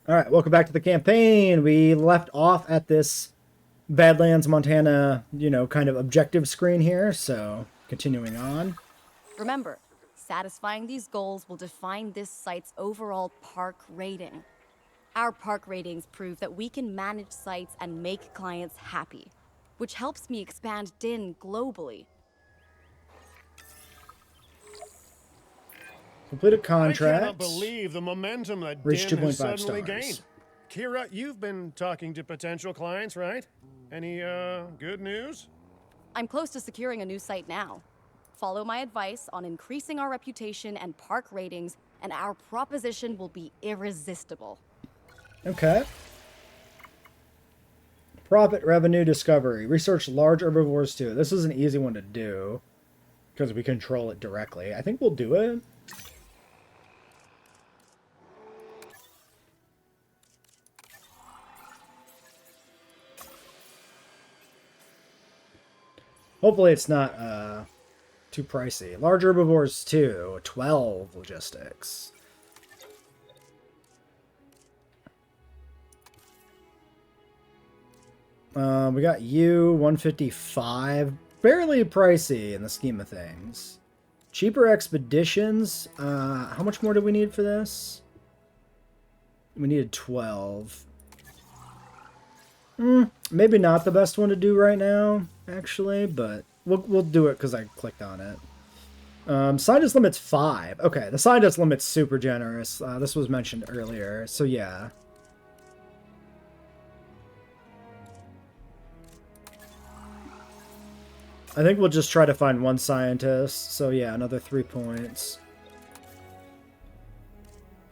All right, welcome back to the campaign. We left off at this Badlands, Montana, kind of objective screen here. So continuing on. Remember, satisfying these goals will define this site's overall park rating. Our park ratings prove that we can manage sites and make clients happy, which helps me expand DIN globally. Complete a I cannot contract. believe the momentum that Reach Din has 2.5 suddenly stars. gained. Kira, you've been talking to potential clients, right? Any, good news? I'm close to securing a new site now. Follow my advice on increasing our reputation and park ratings, and our proposition will be irresistible. Okay. Profit, revenue, discovery. Research large herbivores too. This is an easy one to do because we control it directly. I think we'll do it. Hopefully it's not too pricey. Large herbivores too. 12 logistics. We got you 155. Barely pricey in the scheme of things. Cheaper expeditions. How much more do we need for this? We needed 12. Maybe not the best one to do right now, actually, but we'll do it because I clicked on it. Scientist limit's 5. Okay, the scientist limit's super generous. This was mentioned earlier, so yeah. I think we'll just try to find one scientist. So yeah, another 3 points.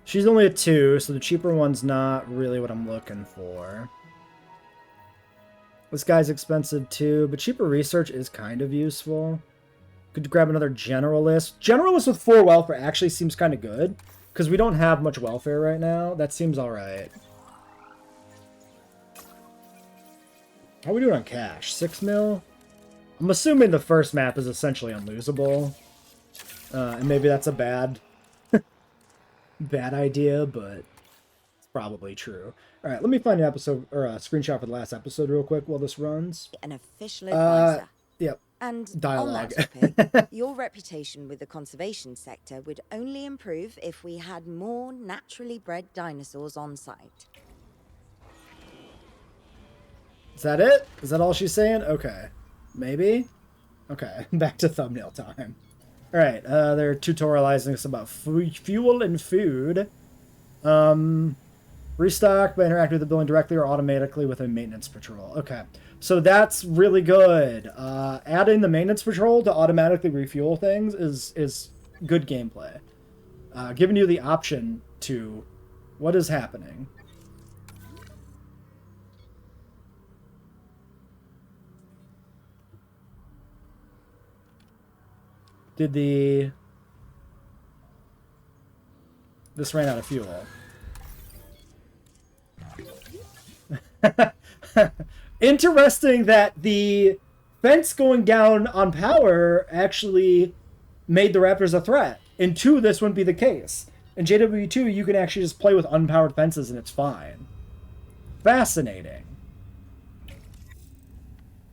She's only a 2, so the cheaper one's not really what I'm looking for. This guy's expensive too, but cheaper research is kind of useful. Could grab another generalist. Generalist with 4 welfare actually seems kind of good, because we don't have much welfare right now. That seems alright. How are we doing on cash? 6 mil? I'm assuming the first map is essentially unlosable. And maybe that's a bad idea, but it's probably true. All right, let me find an episode or a screenshot for the last episode real quick while this runs. An official advisor. Yep. And Dialogue. on that topic, your reputation with the conservation sector would only improve if we had more naturally bred dinosaurs on site. Is that it? Is that all she's saying? Okay. Maybe? Okay, back to thumbnail time. Alright, they're tutorializing us about fuel and food. Restock by interacting with the building directly or automatically with a maintenance patrol. Okay, so that's really good. Adding the maintenance patrol to automatically refuel things is good gameplay. Giving you the option to what is happening. This ran out of fuel. Interesting that the fence going down on power actually made the raptors a threat. In 2, this wouldn't be the case. In JWE2, you can actually just play with unpowered fences and it's fine. Fascinating.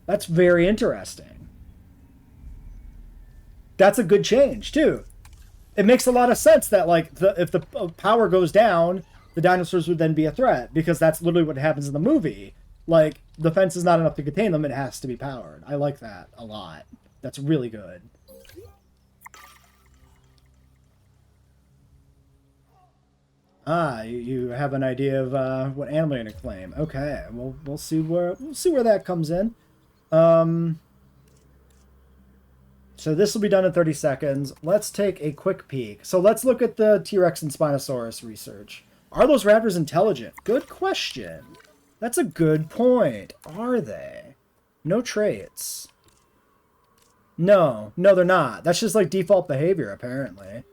That's very interesting. That's a good change, too. It makes a lot of sense that, like, if the power goes down, the dinosaurs would then be a threat, because that's literally what happens in the movie. Like, the fence is not enough to contain them, it has to be powered. I like that a lot. That's really good. Ah, you have an idea of what animal you're gonna claim. Okay, we'll see where that comes in. So this will be done in 30 seconds. Let's take a quick peek. So let's look at the T-Rex and Spinosaurus research. Are those raptors intelligent? Good question. That's a good point. Are they? No traits. No, they're not. That's just like default behavior, apparently.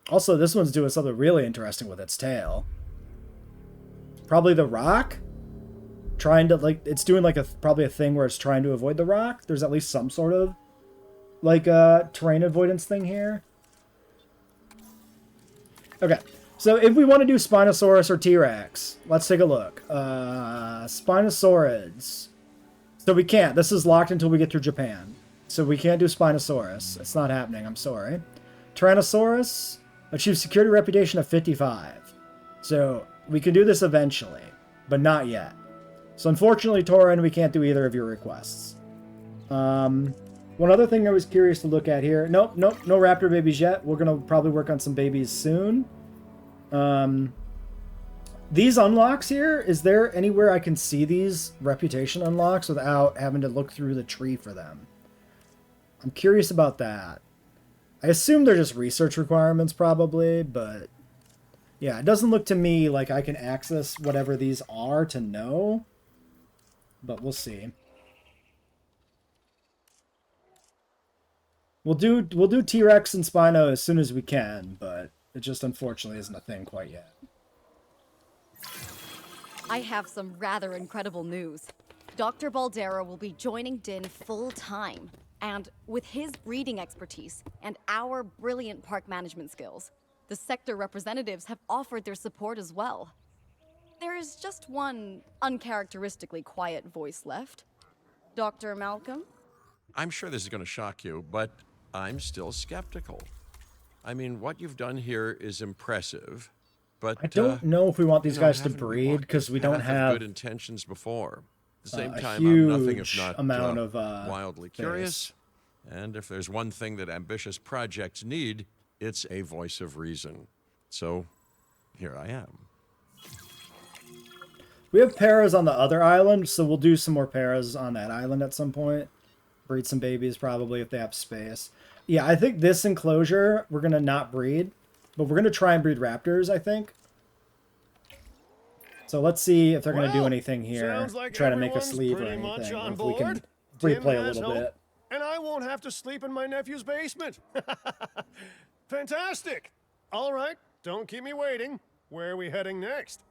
Also, this one's doing something really interesting with its tail. Probably the rock? Trying to, like, it's doing like probably a thing where it's trying to avoid the rock. There's at least some sort of like terrain avoidance thing here. Okay, so if we want to do Spinosaurus or T-Rex, let's take a look. Spinosaurids. So we can't. This is locked until we get through Japan. So we can't do Spinosaurus. It's not happening. I'm sorry. Tyrannosaurus achieves security reputation of 55. So we can do this eventually, but not yet. So unfortunately, Torin, we can't do either of your requests. One other thing I was curious to look at here. Nope, no raptor babies yet. We're going to probably work on some babies soon. These unlocks here, is there anywhere I can see these reputation unlocks without having to look through the tree for them? I'm curious about that. I assume they're just research requirements probably, but yeah, it doesn't look to me like I can access whatever these are to know, but we'll see. We'll do T-Rex and Spino as soon as we can, but it just unfortunately isn't a thing quite yet. I have some rather incredible news. Dr. Baldera will be joining Din full-time, and with his breeding expertise and our brilliant park management skills, the sector representatives have offered their support as well. There is just one uncharacteristically quiet voice left. Dr. Malcolm? I'm sure this is going to shock you, but I'm still skeptical. I mean, what you've done here is impressive, but I don't know if we want these guys to breed because we don't have good intentions before. At the same a time, I'm nothing if huge not amount of wildly curious. And if there's one thing that ambitious projects need, it's a voice of reason. So, here I am. We have paras on the other island, so we'll do some more paras on that island at some point. Breed some babies probably if they have space. Yeah, I think this enclosure we're gonna not breed, but we're gonna try and breed raptors, I think. So let's see if they're gonna do anything here. Like try to make us everyone's leave or pretty much anything. Or on if we can board. free Tim play a has little hope, bit. and I won't have to sleep in my nephew's basement. Fantastic. All right, don't keep me waiting. Where are we heading next?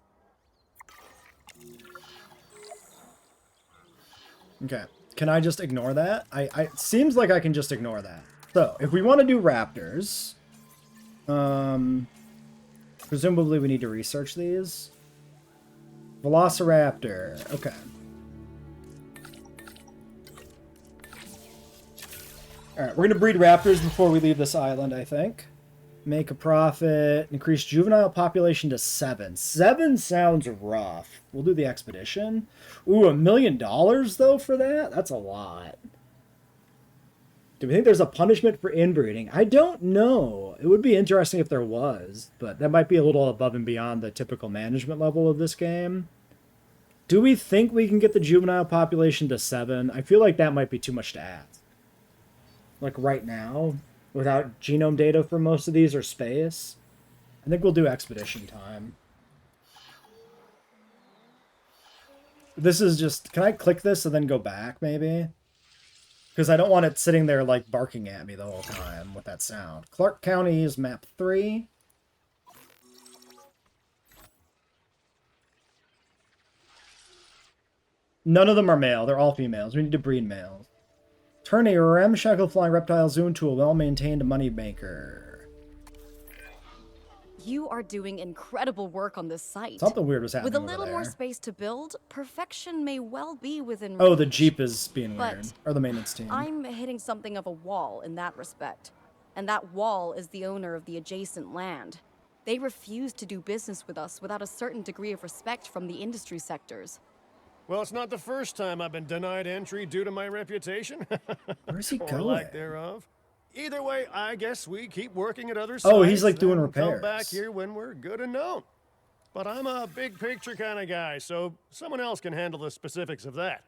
Okay. Can I just ignore that? It seems like I can just ignore that. So, if we want to do raptors, presumably we need to research these. Velociraptor. Okay. Alright, we're going to breed raptors before we leave this island, I think. Make a profit. Increase juvenile population to 7. 7 sounds rough. We'll do the expedition. Ooh, $1 million, though, for that? That's a lot. Do we think there's a punishment for inbreeding? I don't know. It would be interesting if there was, but that might be a little above and beyond the typical management level of this game. Do we think we can get the juvenile population to 7? I feel like that might be too much to ask. Like right now, without genome data for most of these or space. I think we'll do expedition time. This is just... Can I click this and then go back, maybe? Because I don't want it sitting there, like, barking at me the whole time with that sound. Clark County is map 3. None of them are male. They're all females. We need to breed males. Turn a ramshackle flying reptile zoo into a well-maintained moneymaker. You are doing incredible work on this site. Something weird was happening With a little over more there. space to build, perfection may well be within Oh, the reach. Jeep is being But weird. Or the maintenance team. I'm hitting something of a wall in that respect. And that wall is the owner of the adjacent land. They refuse to do business with us without a certain degree of respect from the industry sectors. Well, it's not the first time I've been denied entry due to my reputation. Where's he or going? lack thereof. Either way, I guess we keep working at other sites. Oh, he's, like, doing then repairs. Come back here when we're good and known. But I'm a big picture kind of guy, so someone else can handle the specifics of that.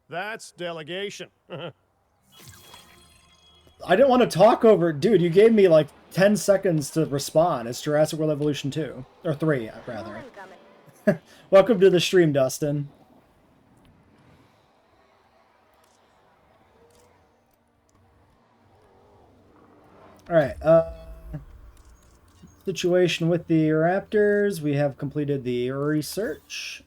That's delegation. I didn't want to talk over... Dude, you gave me, like, 10 seconds to respond. It's Jurassic World Evolution 2. Or 3, rather. Welcome to the stream, Dustin. Alright, situation with the raptors. We have completed the research.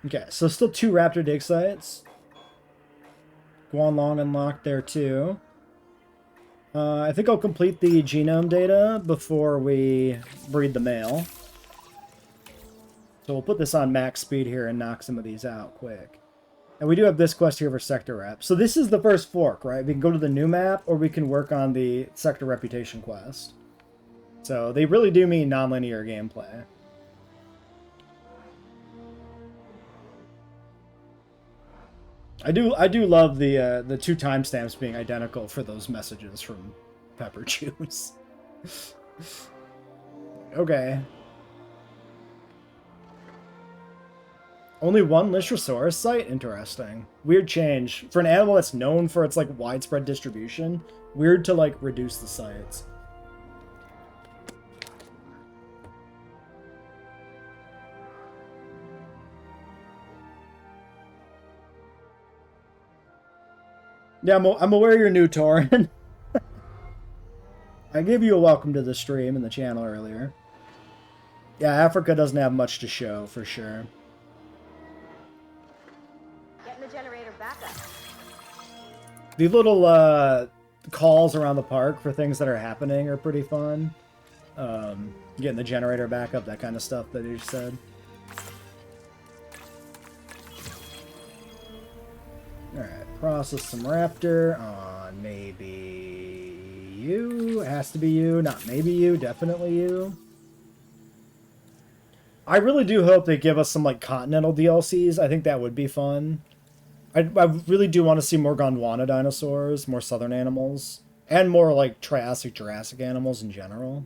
Okay, so still 2 raptor dig sites. Guanlong unlocked there too. I think I'll complete the genome data before we breed the male. So we'll put this on max speed here and knock some of these out quick. And we do have this quest here for sector rep. So this is the first fork, right? We can go to the new map or we can work on the sector reputation quest. So they really do mean non-linear gameplay. I do love the 2 timestamps being identical for those messages from Pepper Juice. Okay. Only one Lystrosaurus site? Interesting. Weird change. For an animal that's known for its, like, widespread distribution, weird to, like, reduce the sites. Yeah, I'm aware you're new, Torin. I gave you a welcome to the stream and the channel earlier. Yeah, Africa doesn't have much to show, for sure. Getting the generator back up. The little calls around the park for things that are happening are pretty fun. Getting the generator back up, that kind of stuff that you said. Alright, process some raptor on maybe you. It has to be you, not maybe you, definitely you. I really do hope they give us some, like, continental DLCs. I think that would be fun. I really do want to see more Gondwana dinosaurs, more southern animals, and more, like, Triassic, Jurassic animals in general.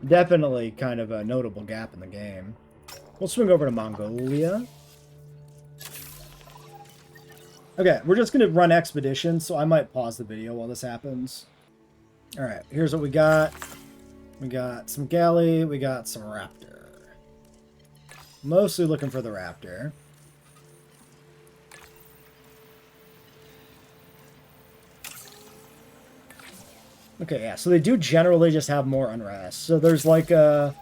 Definitely kind of a notable gap in the game. We'll swing over to Mongolia. Okay, we're just going to run expeditions, so I might pause the video while this happens. Alright, here's what we got. We got some galley, we got some raptor. Mostly looking for the raptor. Okay, yeah, so they do generally just have more unrest. So there's like a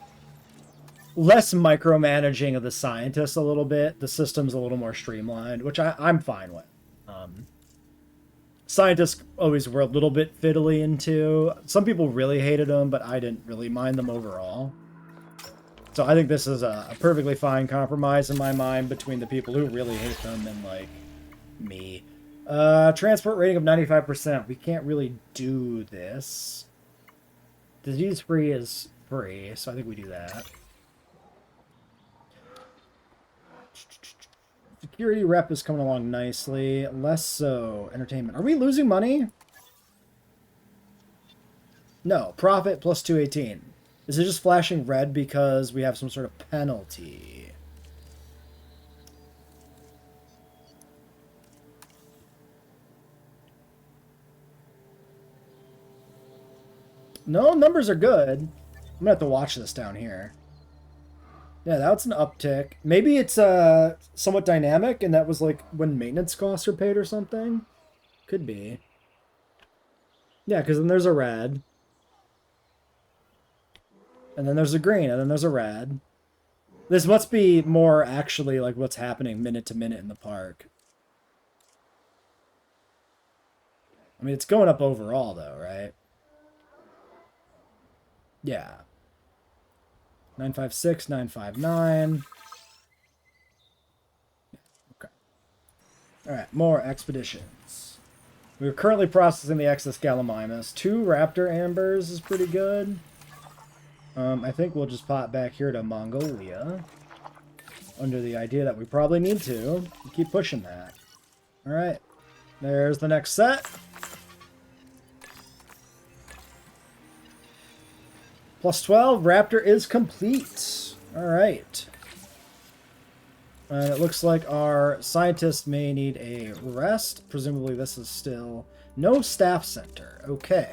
less micromanaging of the scientists a little bit. The system's a little more streamlined, which I'm fine with. Scientists always were a little bit fiddly into. Some people really hated them, but I didn't really mind them overall. So I think this is a perfectly fine compromise in my mind between the people who really hate them and, like, me. Transport rating of 95%. We can't really do this. Disease-free is free, so I think we do that. Security rep is coming along nicely. Less so. Entertainment. Are we losing money? No. Profit plus 218. Is it just flashing red because we have some sort of penalty? No, numbers are good. I'm gonna have to watch this down here. Yeah, that's an uptick. Maybe it's somewhat dynamic, and that was like when maintenance costs are paid or something. Could be. Yeah, because then there's a red. And then there's a green, and then there's a red. This must be more actually like what's happening minute to minute in the park. I mean, it's going up overall, though, right? Yeah. 956, 959. Okay. Alright, more expeditions. We're currently processing the excess Gallimimus. 2 raptor ambers is pretty good. I think we'll just pop back here to Mongolia. Under the idea that we probably need to. Keep pushing that. Alright. There's the next set. Plus 12, Raptor is complete. Alright. And it looks like our scientist may need a rest. Presumably this is still... No staff center. Okay.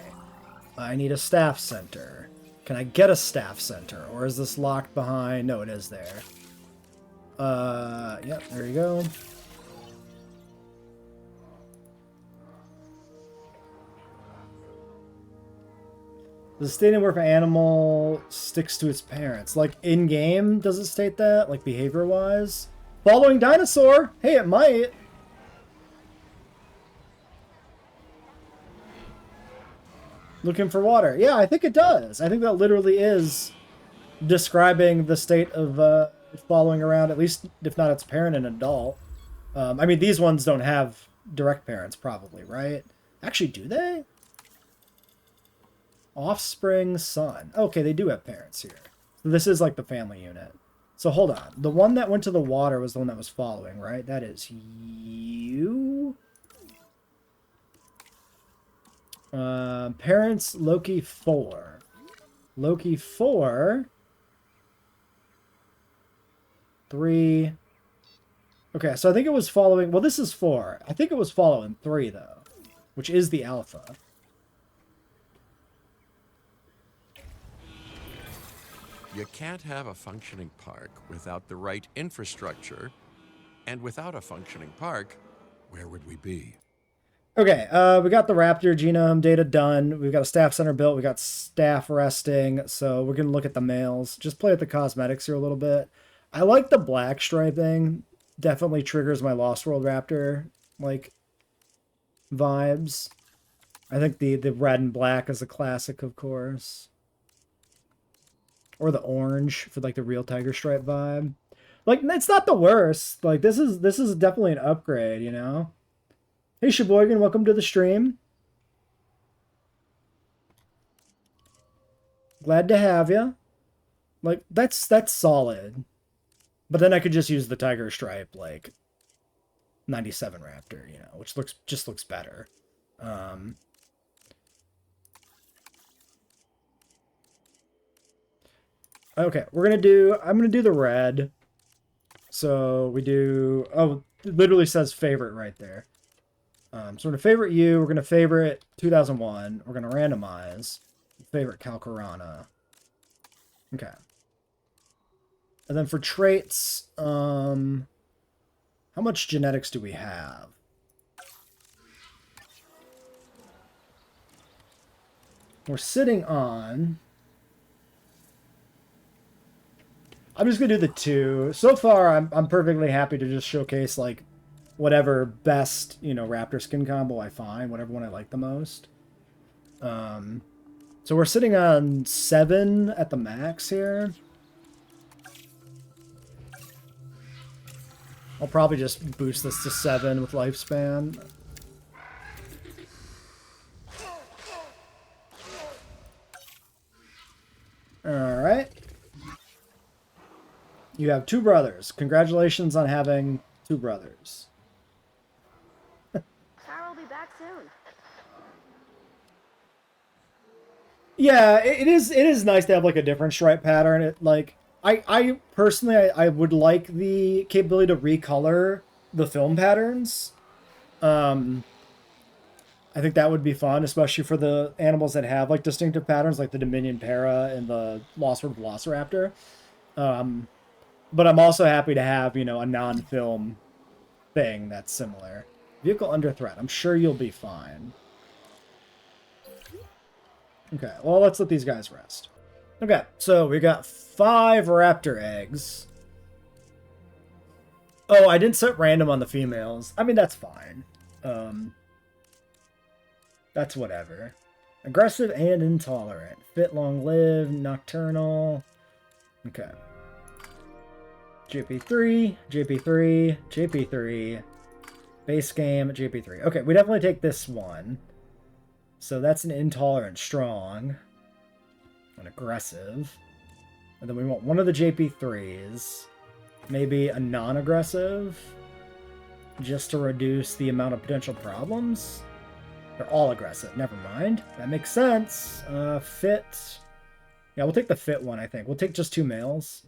I need a staff center. Can I get a staff center? Or is this locked behind? No, it is there. Yep, there you go. Does it state anywhere if an animal sticks to its parents? Like, in-game, does it state that? Like, behavior-wise? Following dinosaur. Hey, it might. Looking for water. Yeah, I think it does. I think that literally is describing the state of following around, at least if not its parent, an adult. I mean, these ones don't have direct parents, probably, right? Actually, do they? Offspring, son. Okay, they do have parents here. So this is like the family unit. So hold on. The one that went to the water was the one that was following, right? That is you. Parents, Loki 4. Loki 4. 3. Okay, so I think it was following... Well, this is 4. I think it was following 3, though. Which is the alpha. You can't have a functioning park without the right infrastructure. And without a functioning park, where would we be? Okay, we got the raptor genome data done. We've got a staff center built. We got staff resting. So we're going to look at the males. Just play with the cosmetics here a little bit. I like the black striping. Definitely triggers my Lost World Raptor, like, vibes. I think the red and black is a classic, of course. Or the orange for, like, the real tiger stripe vibe. Like, it's not the worst. Like, this is definitely an upgrade, you know? Hey, Sheboygan, welcome to the stream. Glad to have you. Like, that's solid. But then I could just use the tiger stripe, like, 97 Raptor, you know, which just looks better. Okay, I'm gonna do the red. So we do, oh, it literally says favorite right there. So we're gonna favorite you, we're gonna favorite 2001, we're gonna randomize, favorite Calcarana. Okay. And then for traits, how much genetics do we have? We're sitting on... I'm just gonna do the 2. So far, I'm perfectly happy to just showcase, like, whatever best, you know, Raptor skin combo I find, whatever one I like the most. So we're sitting on 7 at the max here. I'll probably just boost this to 7 with lifespan. Alright. You have 2 brothers. Congratulations on having 2 brothers. Sarah will be back soon. Yeah, it is nice to have, like, a different stripe pattern. It, like, I personally, I would like the capability to recolor the film patterns. I think that would be fun, especially for the animals that have, like, distinctive patterns, like the Dominion Para and the Lost World Velociraptor. But I'm also happy to have, you know, a non-film thing that's similar. Vehicle under threat. I'm sure you'll be fine. Okay, well, let's let these guys rest. Okay, so we got 5 raptor eggs. Oh, I didn't set random on the females. I mean, that's fine. That's whatever. Aggressive and intolerant. Fit, long-lived, nocturnal. Okay. JP3, JP3, JP3. Base game, JP3. Okay, we definitely take this one. So that's an intolerant strong. An aggressive. And then we want one of the JP3s. Maybe a non-aggressive. Just to reduce the amount of potential problems. They're all aggressive. Never mind. That makes sense. Fit. Yeah, we'll take the fit one, I think. We'll take just 2 males.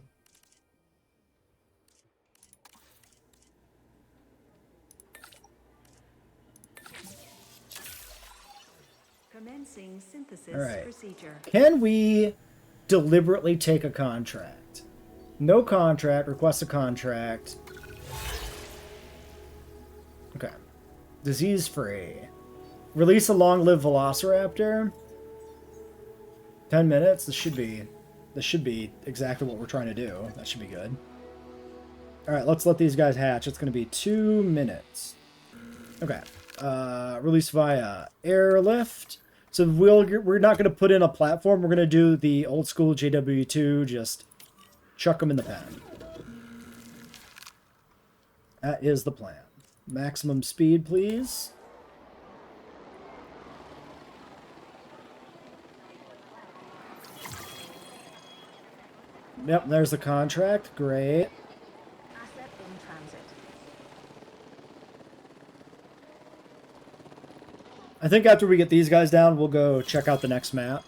Commencing synthesis All right. procedure. Can we deliberately take a contract? No contract. Request a contract. Okay. Disease-free. Release a long-lived Velociraptor. 10 minutes. This should be exactly what we're trying to do. That should be good. Alright, let's let these guys hatch. It's going to be 2 minutes. Okay. Release via airlift. So we're not going to put in a platform. We're going to do the old school JWE2. Just chuck them in the pen. That is the plan. Maximum speed, please. Yep, there's the contract. Great. Asset in transit. I think after we get these guys down, we'll go check out the next map.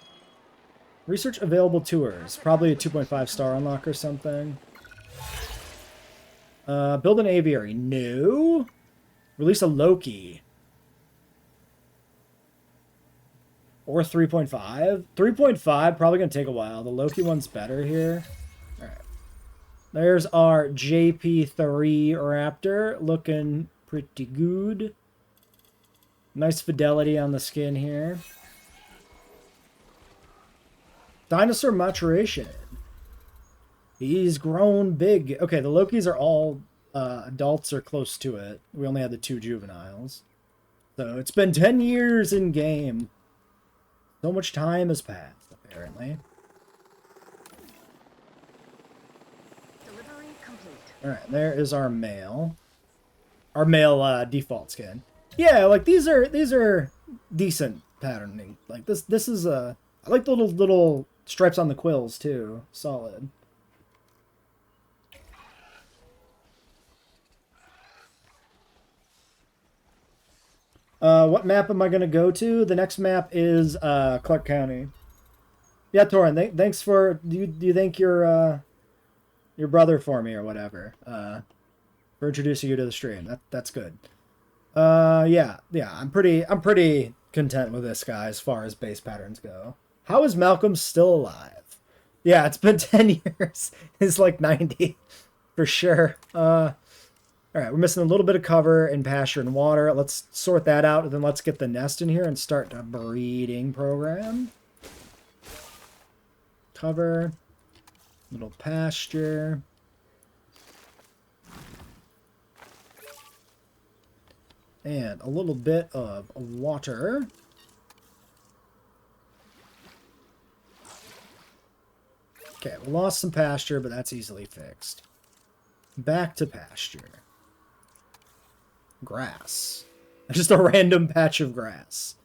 Research available tours. Probably a 2.5 star unlock or something. Build an aviary. No. Release a Loki. Or 3.5. 3.5, probably going to take a while. The Loki one's better here. Alright. There's our JP3 Raptor. Looking pretty good. Nice fidelity on the skin here. Dinosaur maturation. He's grown big. Okay, the Lokis are all adults or close to it. We only had the 2 juveniles. So it's been 10 years in game. So much time has passed, apparently. Delivery complete. Alright, there is our male. Our male default skin. Yeah, like these are decent patterning. Like this is I like the little stripes on the quills too. Solid. What map am I going to go to? The next map is Clark County. Yeah, Torin, thanks for... Do you thank your brother for me or whatever? For introducing you to the stream. That's good. Yeah, I'm pretty content with this guy as far as base patterns go. How is Malcolm still alive? Yeah, it's been 10 years. It's like 90 for sure. All right, we're missing a little bit of cover and pasture and water. Let's sort that out, and then let's get the nest in here and start a breeding program. Cover, little pasture. And a little bit of water. Okay, we lost some pasture, but that's easily fixed. Back to pasture. Grass. Just a random patch of grass.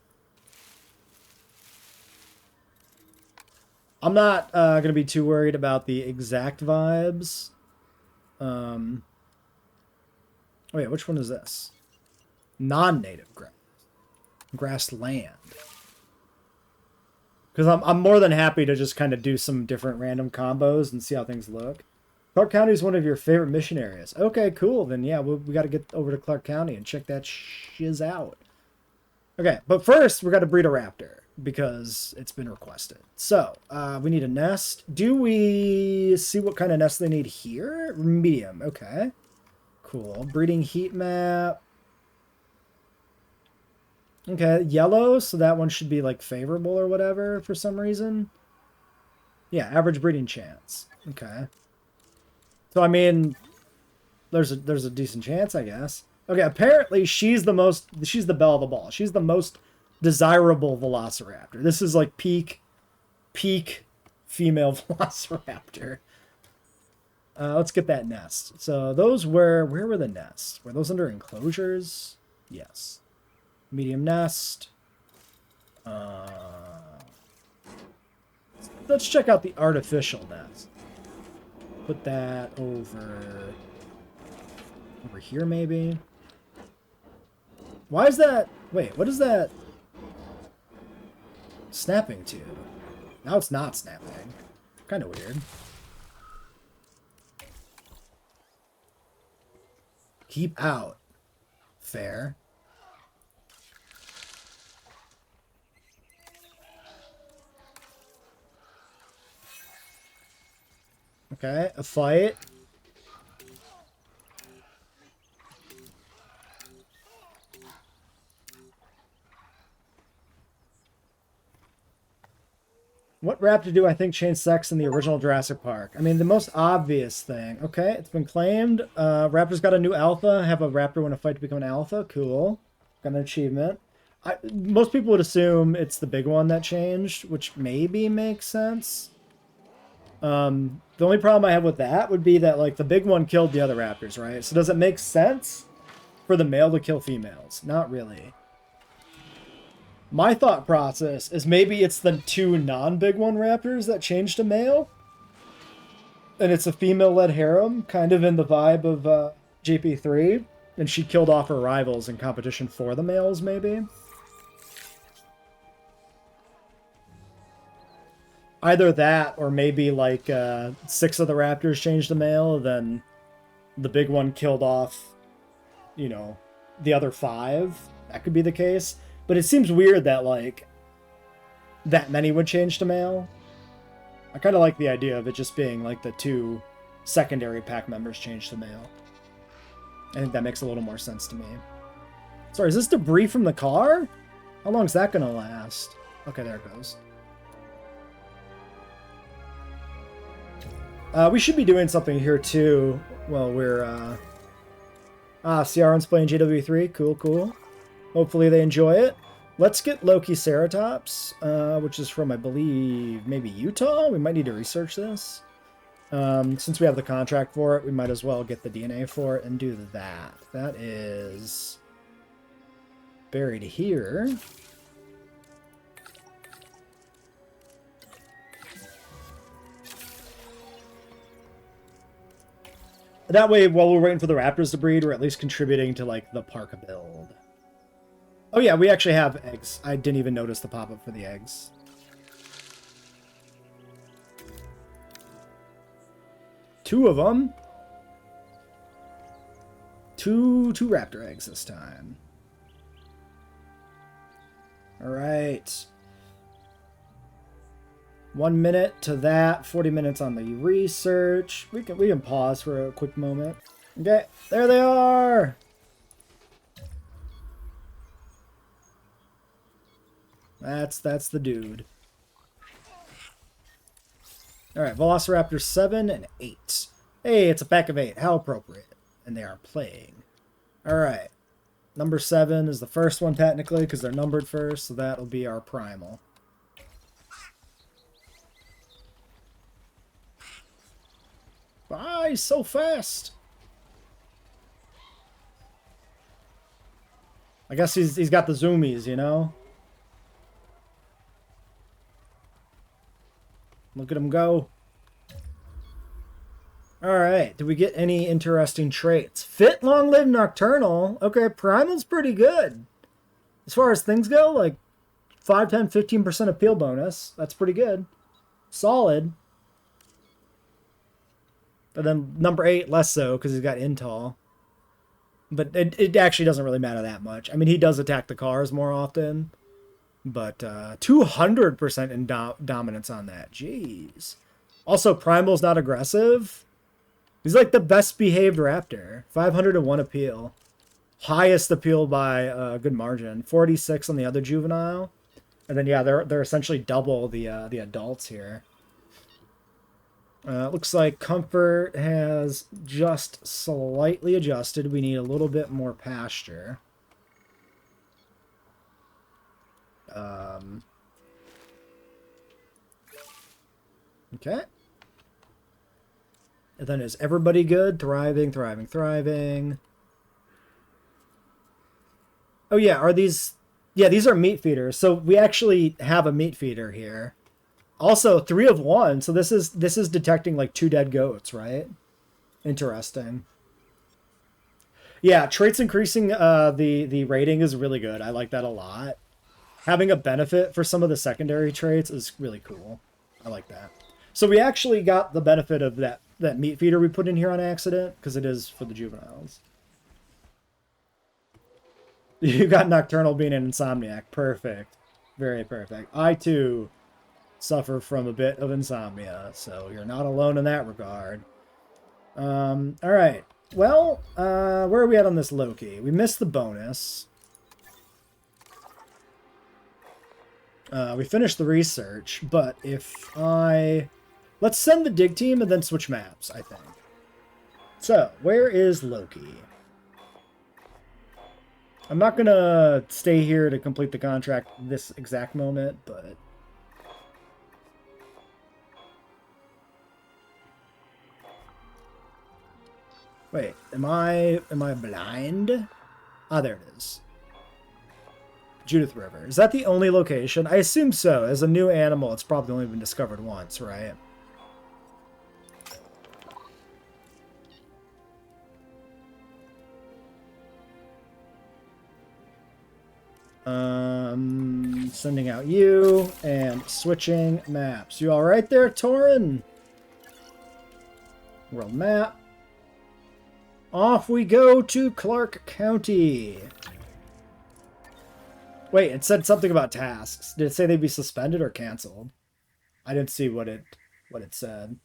I'm not going to be too worried about the exact vibes. Wait, which one is this? Non-native grass. Grassland. Because I'm more than happy to just kind of do some different random combos and see how things look. Clark County is one of your favorite mission areas. Okay, cool. Then, yeah, we got to get over to Clark County and check that shiz out. Okay, but first, we got to breed a raptor because it's been requested. So, we need a nest. Do we see what kind of nest they need here? Medium. Okay. Cool. Breeding heat map. Okay, yellow, so that one should be, like, favorable or whatever for some reason. Yeah, average breeding chance. Okay. So, I mean, there's a decent chance, I guess. Okay, apparently she's the belle of the ball. She's the most desirable velociraptor. This is like peak female velociraptor. Let's get that nest. So those where were the nests? Were those under enclosures? Yes. Medium nest. Let's check out the artificial nest. Put that over here, maybe. Why is that? Wait, what is that snapping to? Now it's not snapping. Kind of weird. Keep out. Fair. Okay, a fight. What raptor do I think changed sex in the original Jurassic Park? I mean, the most obvious thing. Okay, it's been claimed. Raptor's got a new alpha. Have a raptor win a fight to become an alpha. Cool. Got an achievement. Most people would assume it's the big one that changed, which maybe makes sense. The only problem I have with that would be that, like, the big one killed the other raptors, right? So does it make sense for the male to kill females? Not really. My thought process is maybe it's the two non-big one raptors that changed to male. And it's a female-led harem, kind of in the vibe of JP3. And she killed off her rivals in competition for the males, maybe. Either that, or maybe like 6 of the raptors changed to male, then the big one killed off, you know, the other 5. That could be the case. But it seems weird that, like, that many would change to male. I kind of like the idea of it just being, like, the 2 secondary pack members change to male. I think that makes a little more sense to me. Sorry, is this debris from the car? How long is that going to last? Okay, there it goes. We should be doing something here, too, while we're, CRN's playing JWE3. Cool, cool. Hopefully they enjoy it. Let's get Loki Ceratops, which is from, I believe, maybe Utah? We might need to research this. Since we have the contract for it, we might as well get the DNA for it and do that. That is buried here. That way, while we're waiting for the raptors to breed, we're at least contributing to, like, the park build. Oh yeah, we actually have eggs. I didn't even notice the pop-up for the eggs. Two of them. Two raptor eggs this time. All right. 1 minute to that. 40 minutes on the research. We can pause for a quick moment. Okay, there they are. That's the dude. All right, Velociraptor 7 and 8. Hey, it's a pack of 8. How appropriate. And they are playing. All right. Number 7 is the first one technically because they're numbered first, so that'll be our primal. Ah, he's so fast. I guess he's got the zoomies, you know? Look at him go. Alright, did we get any interesting traits? Fit, long-lived, nocturnal. Okay, primal's pretty good. As far as things go, like 5, 10, 15% appeal bonus. That's pretty good. Solid. But then number 8, less so, because he's got intel. But it actually doesn't really matter that much. I mean, he does attack the cars more often. But 200% in dominance on that. Jeez. Also, Primal's not aggressive. He's like the best behaved raptor. 501 appeal. Highest appeal by a good margin. 46 on the other juvenile. And then, yeah, they're essentially double the adults here. Looks like comfort has just slightly adjusted. We need a little bit more pasture. Okay. And then is everybody good? Thriving, thriving, thriving. Oh yeah, are these... Yeah, these are meat feeders. So we actually have a meat feeder here. Also, 3 of 1. So this is detecting like 2 dead goats, right? Interesting. Yeah, traits increasing the rating is really good. I like that a lot. Having a benefit for some of the secondary traits is really cool. I like that. So we actually got the benefit of that meat feeder we put in here on accident, because it is for the juveniles. You got Nocturnal being an insomniac. Perfect. Very perfect. I, too, suffer from a bit of insomnia, so you're not alone in that regard. Alright. Well, where are we at on this Loki? We missed the bonus. We finished the research, but if I... Let's send the dig team and then switch maps, I think. So, where is Loki? I'm not going to stay here to complete the contract this exact moment, but... Wait, am I blind? Ah, there it is. Judith River. Is that the only location? I assume so. As a new animal, it's probably only been discovered once, right? Sending out you and switching maps. You all right there, Torin? World map. Off we go to Clark County. Wait, it said something about tasks. Did it say they'd be suspended or canceled? I didn't see what it said.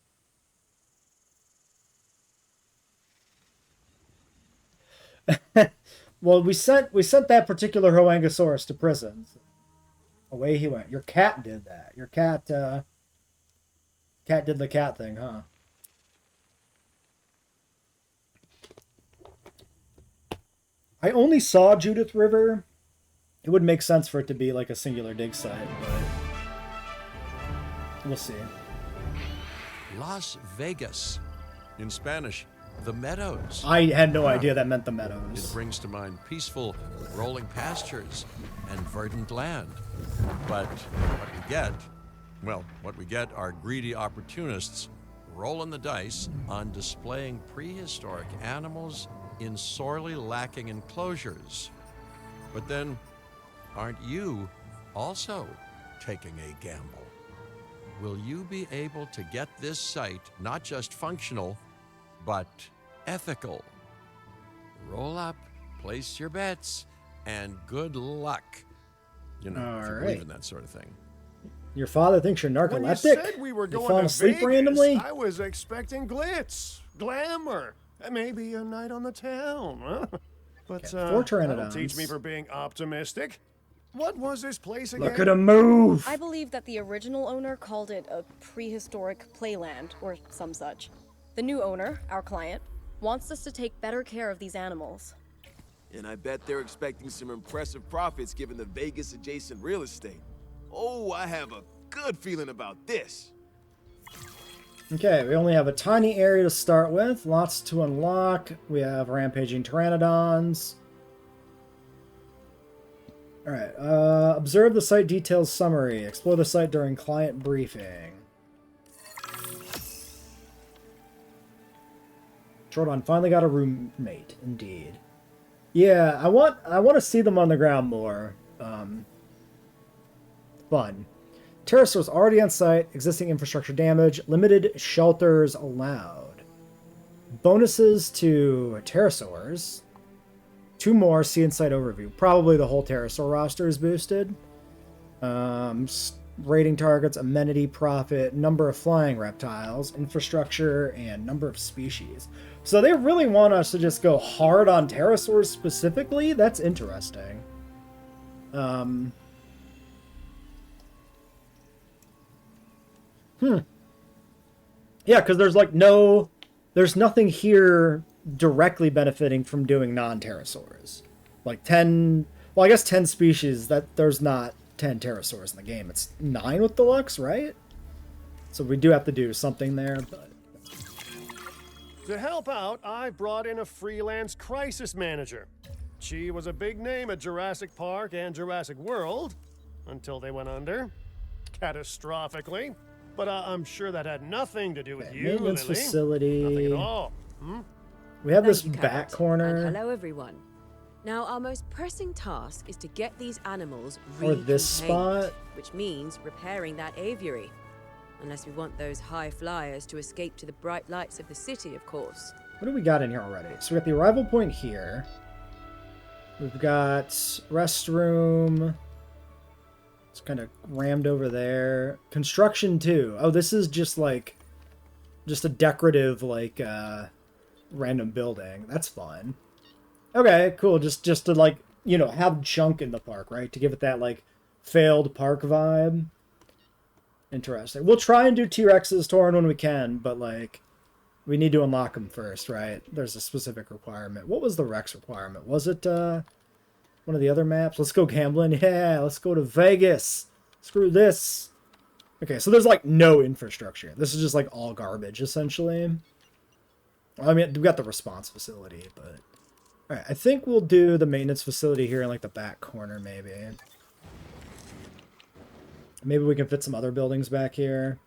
Well, we sent that particular Hoangosaurus to prison. Away he went. Your cat did that. Your cat did the cat thing, huh? I only saw Judith River. It would make sense for it to be like a singular dig site, but we'll see. Las Vegas. In Spanish, the Meadows. I had no idea that meant the It Meadows. brings to mind peaceful, rolling pastures and verdant land. But what we get are greedy opportunists rolling the dice on displaying prehistoric animals in sorely lacking enclosures. But then, aren't you also taking a gamble? Will you be able to get this site not just functional, but ethical? Roll up, place your bets, and good luck. You know, All if you right. believe in that sort of thing. Your father thinks you're When you narcoleptic? said we were You going falling to asleep Vegas, randomly? I was expecting glitz, glamour, and maybe a night on the town, huh? But Okay, 4 that'll teach pteranodons. me for being optimistic. What was this place again? Look at him move! I believe that the original owner called it a prehistoric playland, or some such. The new owner, our client, wants us to take better care of these animals. And I bet they're expecting some impressive profits given the Vegas adjacent real estate. Oh, I have a good feeling about this. Okay, we only have a tiny area to start with. Lots to unlock. We have rampaging pteranodons. Alright, observe the site details summary. Explore the site during client briefing. Troodon finally got a roommate, indeed. Yeah, I want to see them on the ground more. Fun. Pterosaurs already on site, existing infrastructure damage, limited shelters allowed. Bonuses to pterosaurs. 2 more, see inside overview. Probably the whole pterosaur roster is boosted. Rating targets, amenity, profit, number of flying reptiles, infrastructure, and number of species. So they really want us to just go hard on pterosaurs specifically? That's interesting. Yeah, because there's like there's nothing here directly benefiting from doing non-pterosaurs. Like 10, well, I guess 10 species, that there's not 10 pterosaurs in the game. It's 9 with Deluxe, right? So we do have to do something there, but... To help out, I brought in a freelance crisis manager. She was a big name at Jurassic Park and Jurassic World, until they went under. Catastrophically. But I'm sure that had nothing to do with you, maintenance Lily. facility. Nothing at all. We have this Thank you, back Carrot. corner. And hello, everyone. Now, our most pressing task is to get these animals Or this recontained, spot. which means repairing that aviary. Unless we want those high flyers to escape to the bright lights of the city, of course. What do we got in here already? So we got the arrival point here. We've got restroom. It's kind of rammed over there. Construction too. Oh, this is just like, just a decorative like random building. That's fun. Okay, cool. Just to like, you know, have junk in the park, right? To give it that like failed park vibe. Interesting. We'll try and do T-Rexes, Torin, when we can, but like, we need to unlock them first, right? There's a specific requirement. What was the Rex requirement? Was it one of the other maps? Let's go gambling. Yeah, let's go to Vegas. Screw this. Okay, so there's like no infrastructure. This is just like all garbage, essentially. I mean, we got the response facility, but... Alright, I think we'll do the maintenance facility here in like the back corner, maybe. Maybe we can fit some other buildings back here.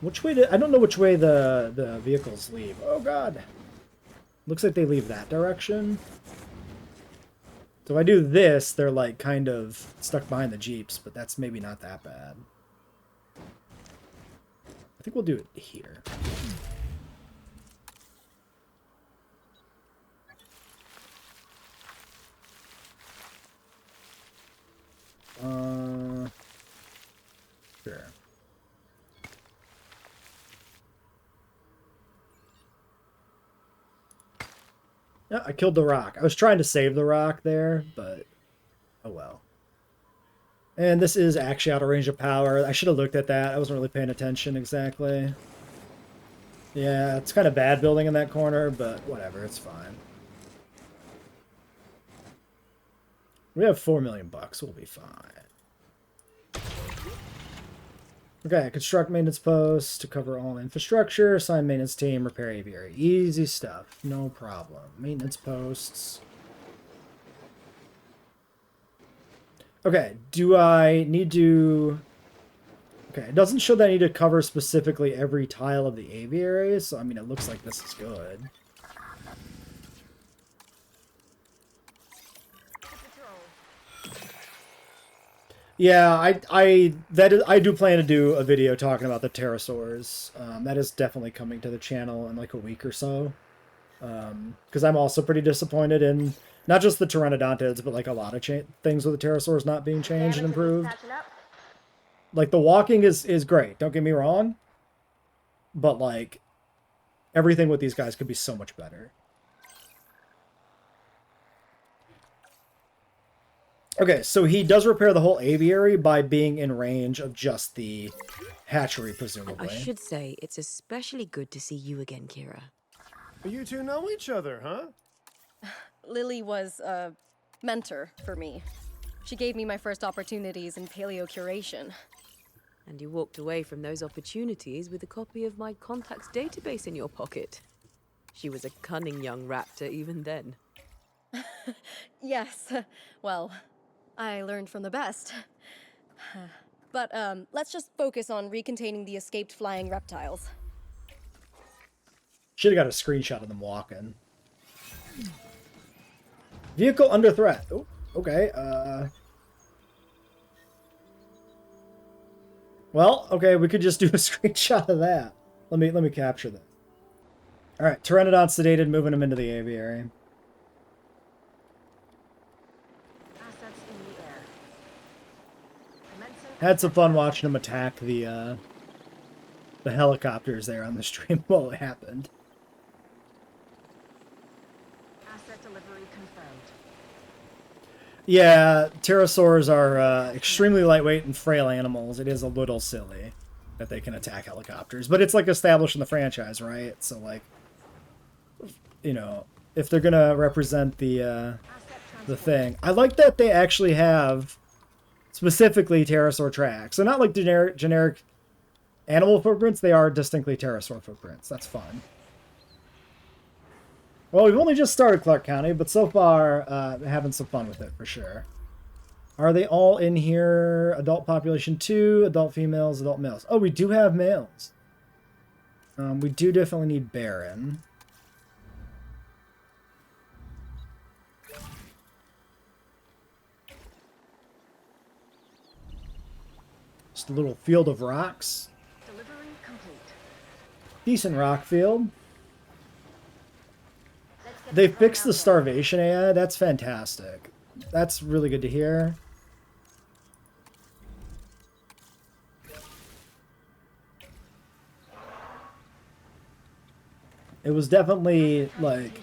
Which way I don't know which way the vehicles leave. Oh god. Looks like they leave that direction. So if I do this, they're like kind of stuck behind the Jeeps, but that's maybe not that bad. I think we'll do it here. Sure. Yeah, I killed the rock. I was trying to save the rock there, but oh well. And this is actually out of range of power. I should have looked at that. I wasn't really paying attention exactly. Yeah, it's kind of bad building in that corner, but whatever, it's fine. We have 4 million bucks. We'll be fine. Okay, construct maintenance posts to cover all infrastructure, assign maintenance team, repair aviary. Easy stuff, no problem. Maintenance posts. Okay, do I need to... Okay, it doesn't show that I need to cover specifically every tile of the aviary, so I mean, it looks like this is good. Yeah, I do plan to do a video talking about the pterosaurs. That is definitely coming to the channel in like a week or so. Because I'm also pretty disappointed in not just the pteranodontids, but like a lot of things with the pterosaurs not being changed and improved. Like the walking is great, don't get me wrong. But like everything with these guys could be so much better. Okay, so he does repair the whole aviary by being in range of just the hatchery, presumably. I should say, it's especially good to see you again, Kira. You two know each other, huh? Lily was a mentor for me. She gave me my first opportunities in paleocuration. And you walked away from those opportunities with a copy of my contacts database in your pocket. She was a cunning young raptor even then. Yes, well, I learned from the best. But let's just focus on recontaining the escaped flying reptiles. Should have got a screenshot of them walking. Vehicle under threat. Oh, okay. Well, okay, we could just do a screenshot of that. Let me capture that. All right, Pteranodon sedated, moving him into the aviary. Assets in the air. Commencing Had some fun watching him attack the helicopters there on the stream while it happened. asset delivery confirmed. Yeah, pterosaurs are extremely lightweight and frail animals. It is a little silly that they can attack helicopters, but it's like established in the franchise, right? So like, you know, if they're gonna represent the thing, I like that they actually have specifically pterosaur tracks. So not like generic animal footprints. They are distinctly pterosaur footprints. That's fun. Well, we've only just started Clark County, but so far, having some fun with it, for sure. Are they all in here? Adult population 2, adult females, adult males. Oh, we do have males. We do definitely need Baron. Just a little field of rocks. Delivery complete. Decent rock field. They fixed the starvation AI. That's fantastic. That's really good to hear. It was definitely like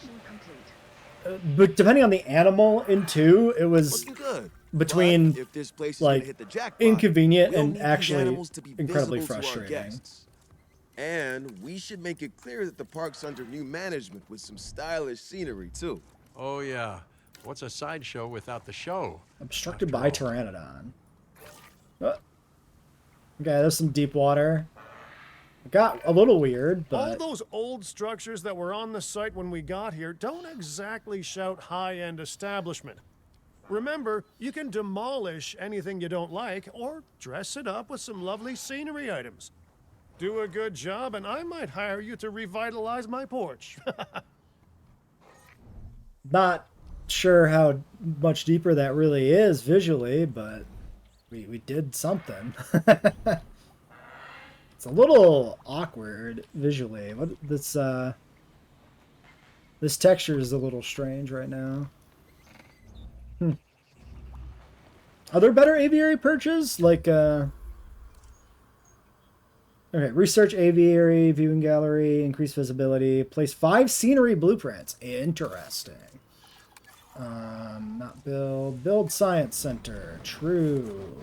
but depending on the animal in 2, it was Looking good. between But if this place is like gonna hit the jackpot, inconvenient we'll and need these actually animals to be incredibly visible to our frustrating. guests. And we should make it clear that the park's under new management with some stylish scenery too. Oh, yeah. What's a sideshow without the show? Obstructed After by all. Pteranodon. Okay, there's some deep water. It got a little weird, All but those old structures that were on the site when we got here don't exactly shout high-end establishment. Remember, you can demolish anything you don't like or dress it up with some lovely scenery items. Do a good job and I might hire you to revitalize my porch. not sure how much deeper that really is visually, but we did something. It's a little awkward visually. What this texture is a little strange right now. Are there better aviary perches? Like okay, research aviary, viewing gallery, increase visibility, place 5 scenery blueprints. Interesting. Not build science center. True.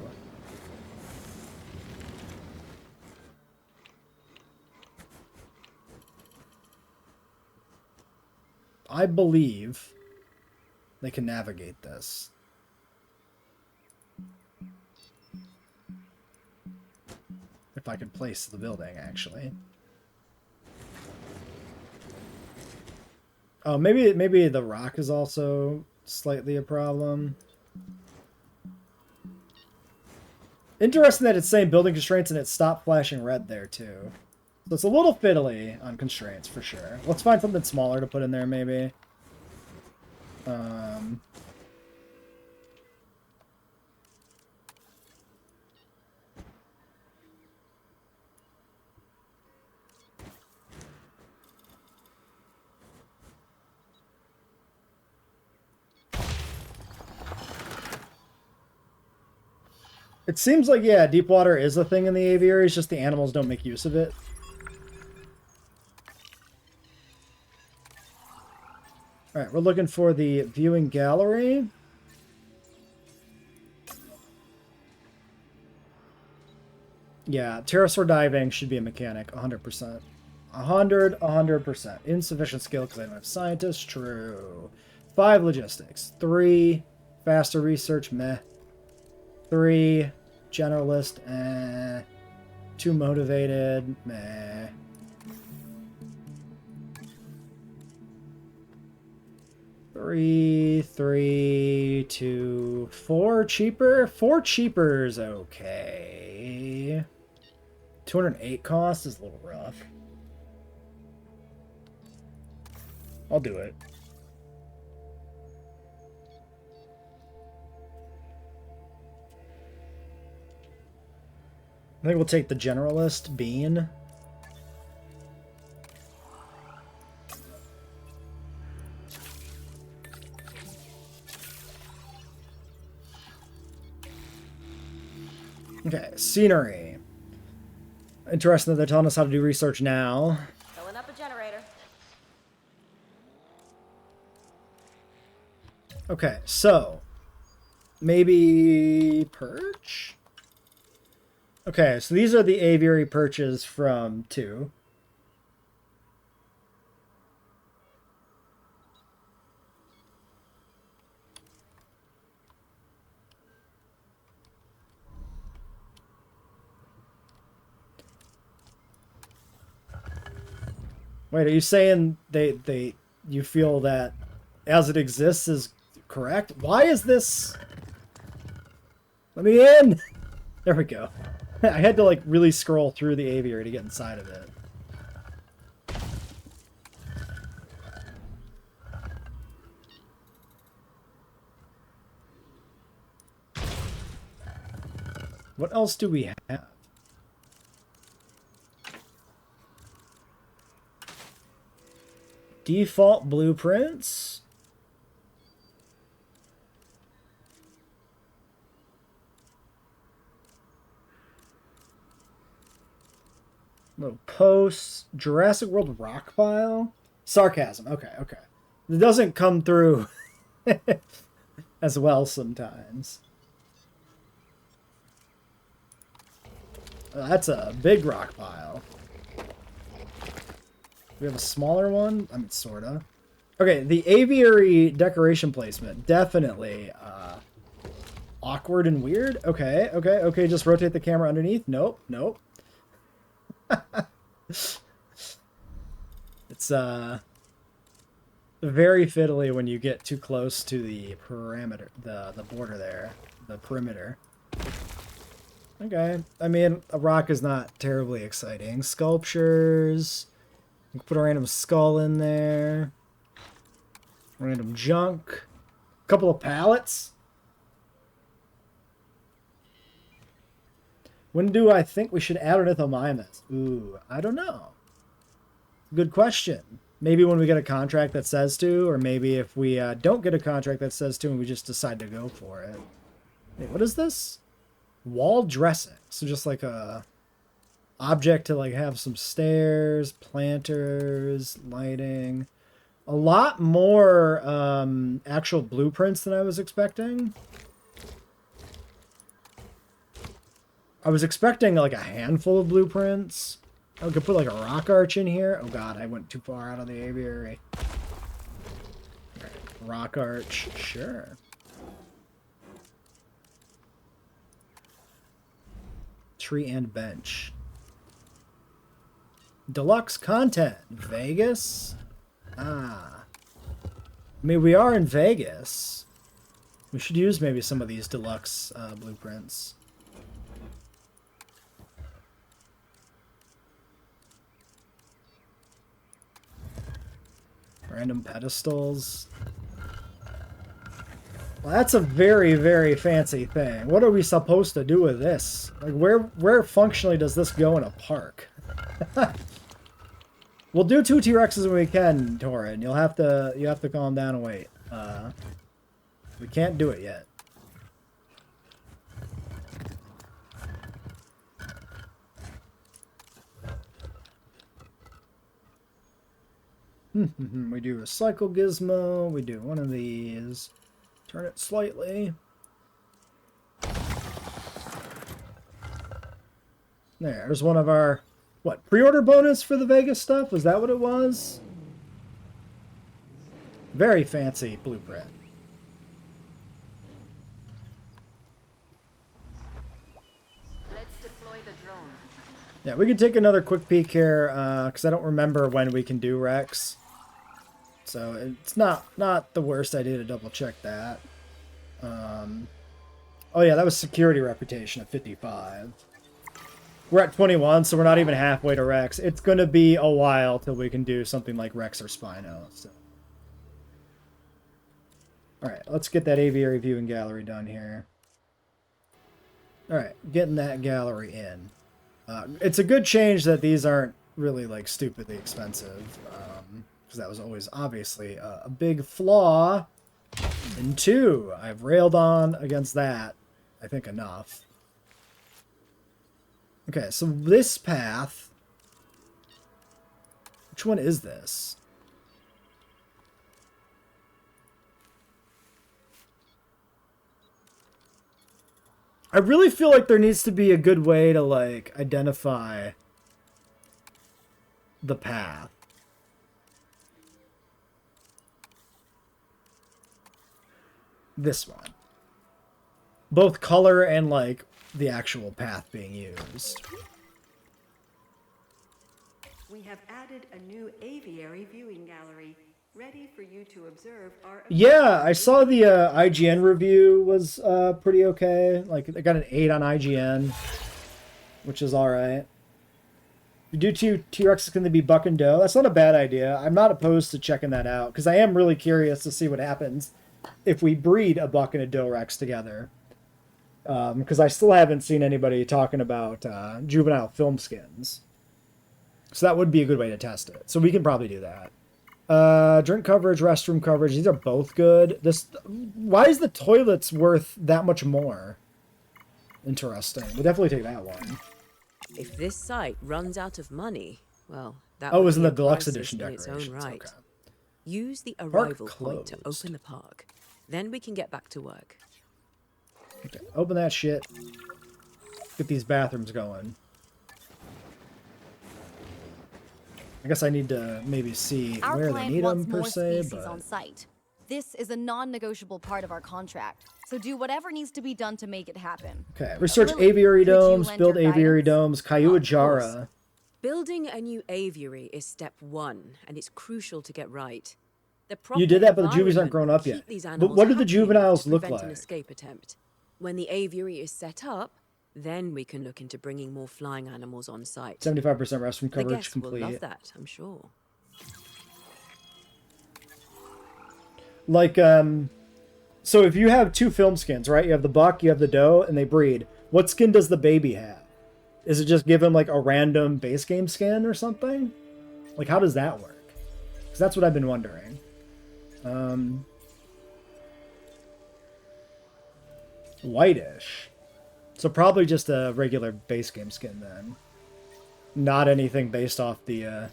I believe they can navigate this. If I could place the building, actually. Oh, maybe the rock is also slightly a problem. Interesting that it's saying building constraints and it stopped flashing red there too. So it's a little fiddly on constraints for sure. Let's find something smaller to put in there maybe. It seems like, yeah, deep water is a thing in the aviary, it's just the animals don't make use of it. Alright, we're looking for the viewing gallery. Yeah, pterosaur diving should be a mechanic, 100%. 100%. Insufficient skill because I don't have scientists, true. 5 logistics. 3 faster research, meh. 3 generalist, eh. 2 motivated, meh. 3, 2, 4 cheaper. 4 cheaper is okay. 208 cost is a little rough. I'll do it. I think we'll take the generalist, Bean. Okay, scenery. Interesting that they're telling us how to do research now. Filling up a generator. Okay, so maybe perch? Okay, so these are the aviary perches from 2. Wait, are you saying you feel that as it exists is correct? Why is this? Let me in! There we go. I had to like really scroll through the aviary to get inside of it. What else do we have? Default blueprints. Little posts. Jurassic World rock pile. Sarcasm. Okay, okay. It doesn't come through as well sometimes. That's a big rock pile. We have a smaller one? I mean, sorta. Okay, the aviary decoration placement. Definitely awkward and weird. Okay, okay, okay. Just rotate the camera underneath. Nope, nope. It's very fiddly when you get too close to the parameter, the border there, the perimeter. Okay, I mean, a rock is not terribly exciting. Sculptures. You can put a random skull in there. Random junk. A couple of pallets. When do I think we should add ornithomimus? Ooh, I don't know. Good question. Maybe when we get a contract that says to, or maybe if we don't get a contract that says to and we just decide to go for it. Wait, what is this? Wall dressing. So just like a object to like have some stairs, planters, lighting. A lot more actual blueprints than I was expecting. I was expecting like a handful of blueprints. I could put like a rock arch in here. Oh god, I went too far out of the aviary. Right, rock arch, sure. Tree and bench. Deluxe content. Vegas? Ah. I mean, we are in Vegas. We should use maybe some of these deluxe blueprints. Random pedestals. Well, that's a very, very fancy thing. What are we supposed to do with this? Like, where functionally does this go in a park? We'll do 2 T-Rexes when we can, Torin. You have to calm down and wait. We can't do it yet. We do recycle gizmo. We do one of these. Turn it slightly. There's one of our, what, pre-order bonus for the Vegas stuff? Was that what it was? Very fancy blueprint. Let's deploy the drone. Yeah, we can take another quick peek here, because I don't remember when we can do Rex. So it's not the worst idea to double check that. Oh yeah, that was security reputation at 55. We're at 21, so we're not even halfway to Rex. It's going to be a while till we can do something like Rex or Spino. So. Alright, let's get that aviary viewing gallery done here. Alright, getting that gallery in. It's a good change that these aren't really like stupidly expensive. Because that was always obviously a big flaw. And 2, I've railed on against that, I think, enough. Okay, so this path, which one is this? I really feel like there needs to be a good way to like identify the path. This one. Both color and like the actual path being used. We have added a new aviary viewing gallery, ready for you to observe our... Yeah, I saw the IGN review was pretty okay. Like, it got an 8 on IGN, which is alright. You do T-Rex is going to be buck and doe. That's not a bad idea. I'm not opposed to checking that out, because I am really curious to see what happens if we breed a buck and a doe Rex together. Because I still haven't seen anybody talking about juvenile film skins. So that would be a good way to test it. So we can probably do that. Drink coverage, restroom coverage, these are both good. Why is the toilets worth that much more? Interesting. We'll definitely take that one. If this site runs out of money, well, that Oh, it would was in be the a deluxe crisis edition in its own decorations. right. Okay. Use the Park arrival point to closed. open the park. Then we can get back to work. Okay, open that shit. Get these bathrooms going. I guess I need to maybe see Our where they client need wants them per more se, species on but site. This is a non-negotiable part of our contract, so do whatever needs to be done to make it happen. okay. Research Lily, aviary could you domes, lend build your aviary guidance? domes. Caillou Of course. Jara. Building a new aviary is step one, and it's crucial to get right. The You did that, but the proper juveniles aren't grown up environment yet. will keep these But animals what do the happy enough juveniles to look prevent an like? escape attempt. When the aviary is set up, then we can look into bringing more flying animals on site. 75% restroom The coverage guests will love complete. that, I'm sure. Like, so if you have two film skins, right? You have the buck, you have the doe, and they breed. What skin does the baby have? Is it just give him like a random base game skin or something? Like, how does that work? Because that's what I've been wondering. Whitish. So probably just a regular base game skin then. Not anything based off the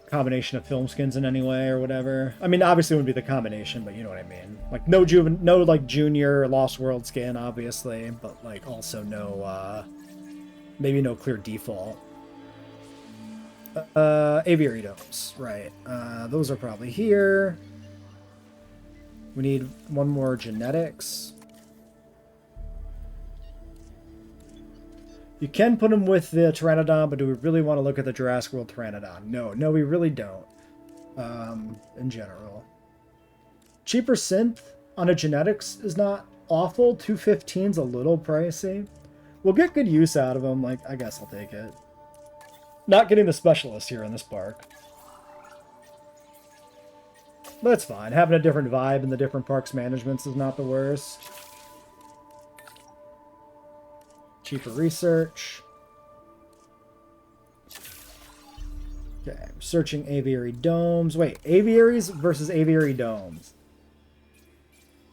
combination of film skins in any way or whatever. I mean, obviously it would be the combination, but you know what I mean. Like no like junior Lost World skin, obviously, but like also no maybe no clear default. Aviary domes, right. Those are probably here. We need one more genetics. You can put them with the Pteranodon, but do we really want to look at the Jurassic World Pteranodon? No, we really don't. In general. Cheaper synth on a genetics is not awful. 215's a little pricey. We'll get good use out of them. Like, I guess I'll take it. Not getting the specialist here in this park. But that's fine. Having a different vibe in the different parks managements is not the worst. Cheaper research. Okay, searching aviary domes. Wait, aviaries versus aviary domes.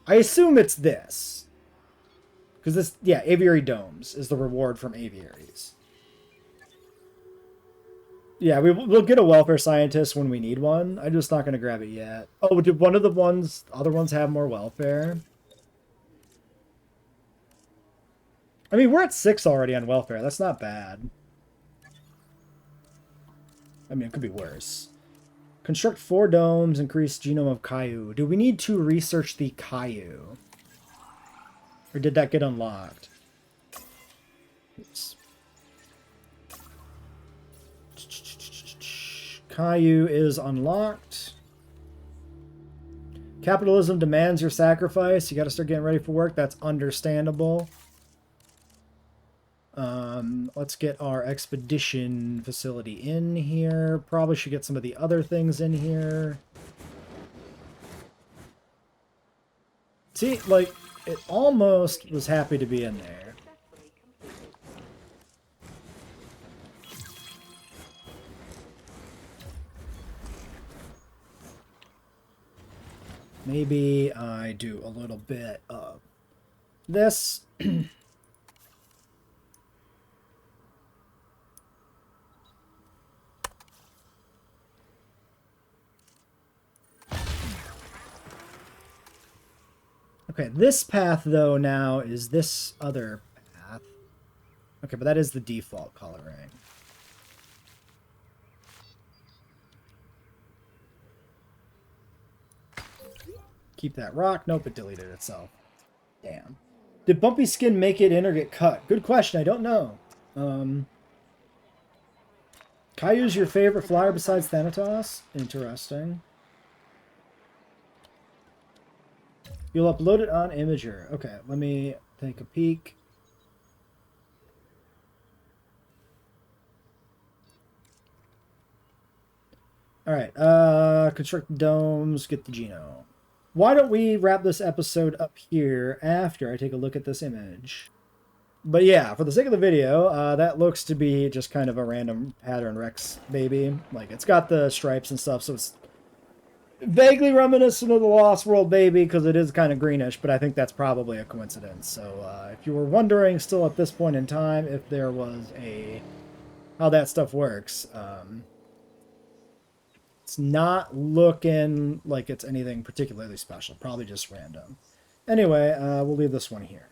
I assume it's this. Because this, yeah, aviary domes is the reward from aviaries. Yeah, we'll get a welfare scientist when we need one. I'm just not going to grab it yet. Oh, did one of the other ones have more welfare? I mean, we're at 6 already on welfare. That's not bad. I mean, it could be worse. Construct 4 domes, increase genome of Caillou. Do we need to research the Caillou? Or did that get unlocked? Oops. Caillou is unlocked. Capitalism demands your sacrifice. You got to start getting ready for work. That's understandable. Let's get our expedition facility in here. Probably should get some of the other things in here. See, like, it almost was happy to be in there. Maybe I do a little bit of this. Okay, this path, though, now is this other path. Okay, but that is the default coloring. Keep that rock. Nope, it deleted itself. Damn. Did Bumpy Skin make it in or get cut? Good question. I don't know. Caillou's your favorite flyer besides Thanatos? Interesting. You'll upload it on Imager. Okay, let me take a peek. Alright, construct domes, get the genome. Why don't we wrap this episode up here after I take a look at this image? But yeah, for the sake of the video, that looks to be just kind of a random pattern Rex baby. Like, it's got the stripes and stuff, so it's vaguely reminiscent of the Lost World baby because it is kind of greenish, but I think that's probably a coincidence. So if you were wondering still at this point in time if there was how that stuff works, It's not looking like it's anything particularly special. Probably just random. Anyway, we'll leave this one here.